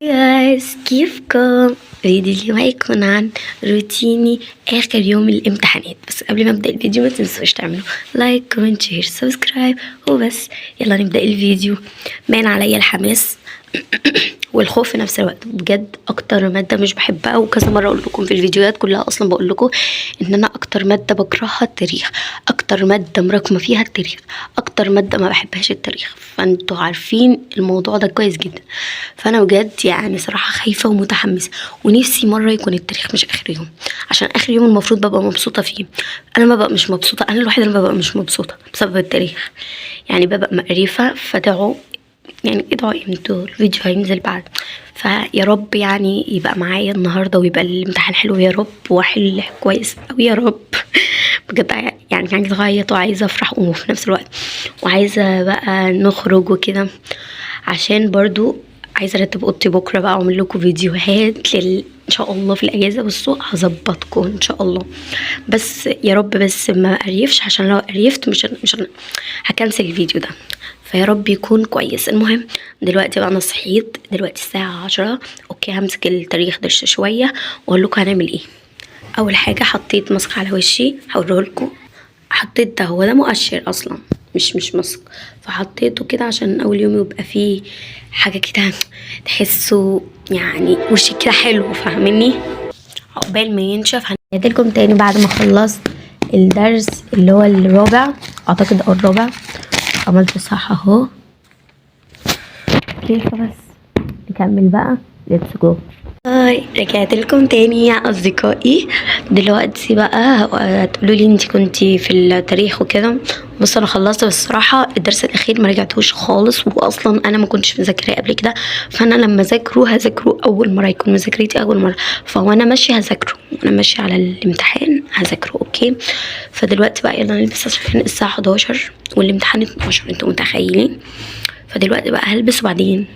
جايز كيفكم؟ فيديو اليوم هيكون عن روتيني اخر يوم الامتحانات. بس قبل ما ابدا الفيديو ما تنسوش تعملوا لايك كومنت شير سبسكرايب وبس. يلا نبدا الفيديو. باين عليا الحماس والخوف في نفس الوقت. بجد اكتر ماده مش بحبها، وكذا مره اقول لكم في الفيديوهات كلها اصلا بقول لكم ان انا اكتر ماده بكرهها التاريخ، اكتر ماده مراكمه فيها التاريخ، اكتر ماده ما بحبهاش التاريخ. فانتوا عارفين الموضوع ده كويس جدا. فانا بجد يعني صراحه خايفه ومتحمسه، ونفسي مره يكون التاريخ مش اخر يوم، عشان اخر يوم المفروض ببقى مبسوطه فيه. انا ما ببقى مش مبسوطه، انا الوحيده اللي ببقى مش مبسوطه بسبب التاريخ. يعني ببقى مقرفه. فدعوا يعني ادعوا انتوا الفيديو هينزل بعد، فيا رب يعني يبقى معايا النهارده ويبقى الامتحان حلو يا رب، واحل كويس قوي يا رب. بجد يعني عايزه اعيط وعايزه افرح وفي نفس الوقت، وعايزه بقى نخرج وكده، عشان برضو عايزه ارتب اوضتي بكره بقى واعمل لكم فيديوهات ان شاء الله في الاجازه. بصوا هظبطكم ان شاء الله، بس يا رب بس ما قريفش، عشان لو قريفت مش هكنسل الفيديو ده. فيا رب يكون كويس. المهم دلوقتي بقى انا صحيت، دلوقتي الساعه 10. اوكي همسك التاريخ ده شويه واقول لكم هنعمل ايه. اول حاجه حطيت ماسك على وشي هوريه لكم. حطيت ده، هو ده مؤشر اصلا مش ماسك، فحطيته كده عشان اول يوم يبقى فيه حاجه كده تحسوا يعني وشي كده حلو، فاهميني؟ عقبال ما ينشف هنجيلكم تاني بعد ما خلصت الدرس اللي هو الرابع اعتقد او الرابع. عملت صح اهو. اوكي خلاص نكمل بقى. ليتس جو. هاي رجعت لكم تاني يا اصدقائي. دلوقتي بقى هتقولوا لي انت كنتي في التاريخ وكده. بص انا خلصت، بس الصراحه الدرس الاخير ما رجعتوش خالص، واصلا انا ما كنتش مذاكراه قبل كده. فانا لما هذاكره اول مره، يكون مذاكرتي اول مره. فوانا ماشيه هذاكره، وانا ماشيه على الامتحان هذاكره. اوكي فدلوقتي بقى يلا نلبس عشان الساعه 11 والامتحان 12، انتوا متخيلين؟ فدلوقتي بقى هلبس وبعدين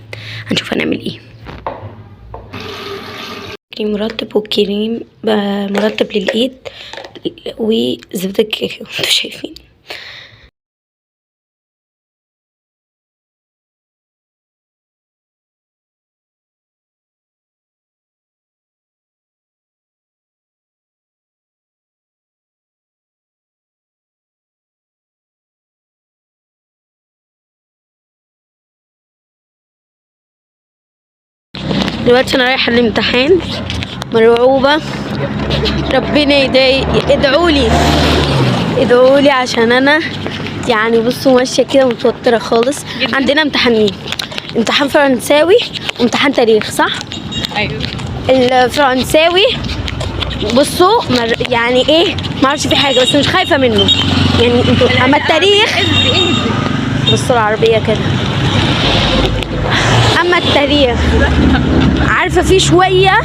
هنشوف هنعمل ايه. كريم مرطب وكريم مرطب للايد وزبدة الكاكاو انتوا شايفين. دلوقتي انا رايحه الامتحان مرعوبه، ربنا يضايق. ادعولي عشان انا يعني بصوا ماشيه كده متوتره خالص. عندنا امتحانين، امتحان فرنساوي وامتحان تاريخ، صح؟ ايوه. الفرنساوي بصوا يعني ايه، معرفش فيه حاجه بس مش خايفه منه يعني انتوا. اما التاريخ بصوا العربيه كده. اما التاريخ عارفه فيه شويه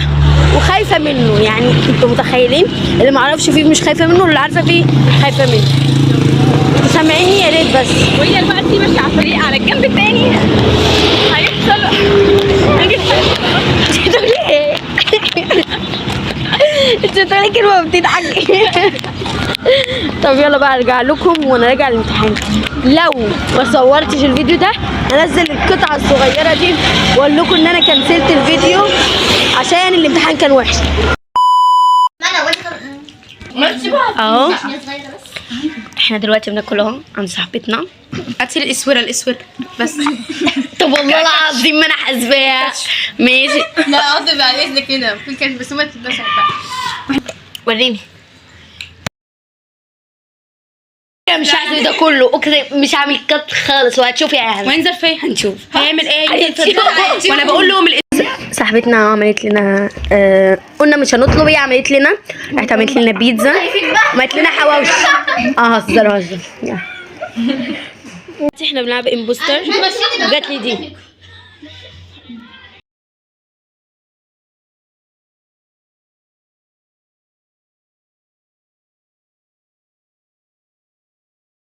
وخايفه منه، يعني انتوا متخيلين؟ اللي معرفش فيه مش خايفه منه، واللي عارفه فيه خايفه منه. انتوا سامعيني يا ريت بس. وهي دلوقتي ماشيه على الطريق على الجنب التاني هيحصل تقولي ايه؟ انت بتقولي كلمه بتضحكي. طب يلا بقى ارجع لكم وانا راجع الامتحان. لو ما صورتش الفيديو ده هنزل القطعه الصغيره دي واقول لكم ان انا كنسلت الفيديو عشان الامتحان كان وحش. اهو احنا دلوقتي بناكل اهو عند صاحبتنا. هاتي الاسوره بس. طب والله العظيم ما انا حاسباها. ماشي. لا قصدي بعد اذنك كده في كانت بس ما تتبسط بقى. وريني. مش هحسب ده كله، اقسم مش هعمل كات خالص وهتشوفي يعني. وينزل فين؟ هنشوف هيعمل ايه؟ هينزل في وانا بقول لهم صاحبتنا عملت لنا قلنا مش هنطلب، هي عملت لنا، راحت عملت لنا بيتزا وعملت لنا حواوشي. هزر احنا بنلعب امبوستر وجات لي دي.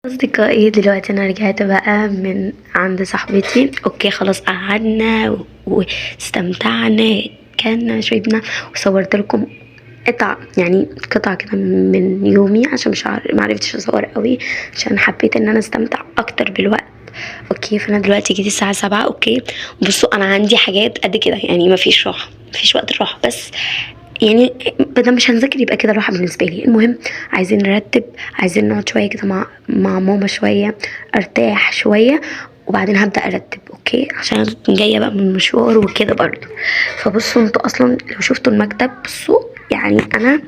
اصدقائي دلوقتي انا رجعت بقى من عند صاحبتي. اوكي خلاص قعدنا واستمتعنا، كنا شربنا وصورت لكم قطع كده من يومي، عشان مش ما عرفتش اصور قوي عشان حبيت ان انا استمتع اكتر بالوقت. اوكي. فانا دلوقتي جيت الساعه 7. اوكي بصوا انا عندي حاجات قد كده يعني مفيش راحه، مفيش وقت الراحه، بس يعني بدل مش هنذاكر يبقى كده راحه بالنسبه لي. المهم عايزين نرتب، عايزين نقعد شويه كده مع ماما شويه، ارتاح شويه وبعدين هبدا ارتب. اوكي عشان أنا جايه بقى من مشوار وكده برضه. فبصوا انتوا اصلا لو شفتوا المكتب، بصوا يعني انا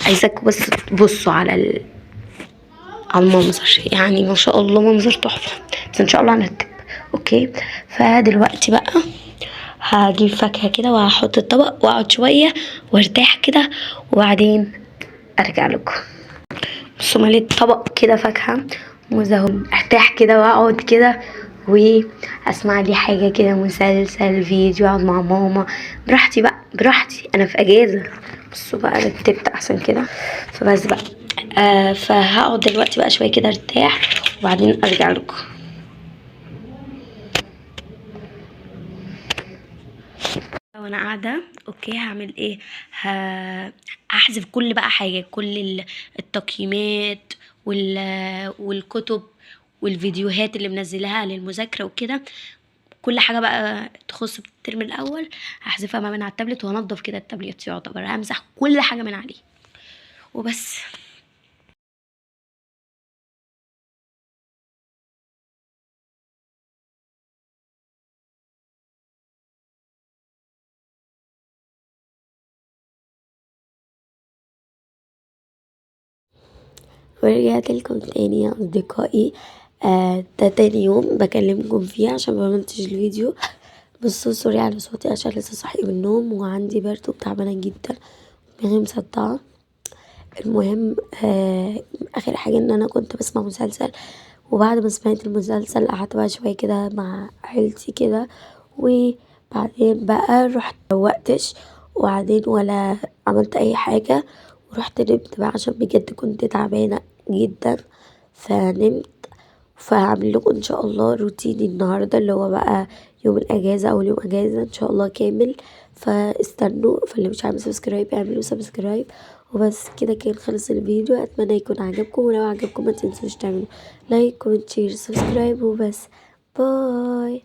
عايزاكم بس تبصوا على المنظر، يعني ما شاء الله منظر تحفه. بس ان شاء الله هنرتب. اوكي فدلوقتي بقى هجيب فاكهه كده وهحط الطبق واقعد شويه وارتاح كده وبعدين ارجع لكم. بصوا مليت طبق كده فاكهه موز اهو، ارتاح كده واقعد كده واسمع لي حاجه كده، مسلسل، فيديو، اقعد مع ماما براحتي بقى، براحتي انا في اجازه. بصوا بقى رتبت احسن كده. فبس بقى فهقعد دلوقتي بقى شويه كده ارتاح وبعدين ارجع لكم. وانا قاعده اوكي هعمل ايه، هحذف كل بقى حاجه، كل التقييمات والكتب والفيديوهات اللي منزلها للمذاكره وكده، كل حاجه بقى تخص الترم الاول هحذفها بقى من على التابلت، وهنضف كده التابلت، يعتبر همسح كل حاجه من عليه وبس. ورجعت لكم تاني يا اصدقائي. ده تاني يوم بكلمكم فيه عشان بمنتج الفيديو. بصوا سوري على صوتي عشان لسه صاحيه من النوم وعندي برد وتعبانه جدا، دماغي مصدعه. المهم اخر حاجه ان انا كنت بسمع مسلسل، وبعد ما سمعت المسلسل قعدت بقى شويه كده مع عيلتي كده، وبعدين بقى رحت روقتش وبعدين ولا عملت اي حاجه، ورحت نمت بقى عشان بجد كنت تعبانه جدا فنمت. فهعمل لكم ان شاء الله روتيني النهارده اللي هو بقى يوم الاجازه، اول يوم اجازه ان شاء الله كامل، فاستنوا. فاللي مش عامل سبسكرايب اعملوا سبسكرايب. وبس كده كان خلص الفيديو، اتمنى يكون عجبكم، ولو عجبكم ما تنسوش تعملوا لايك كومنت شير سبسكرايب وبس. باي.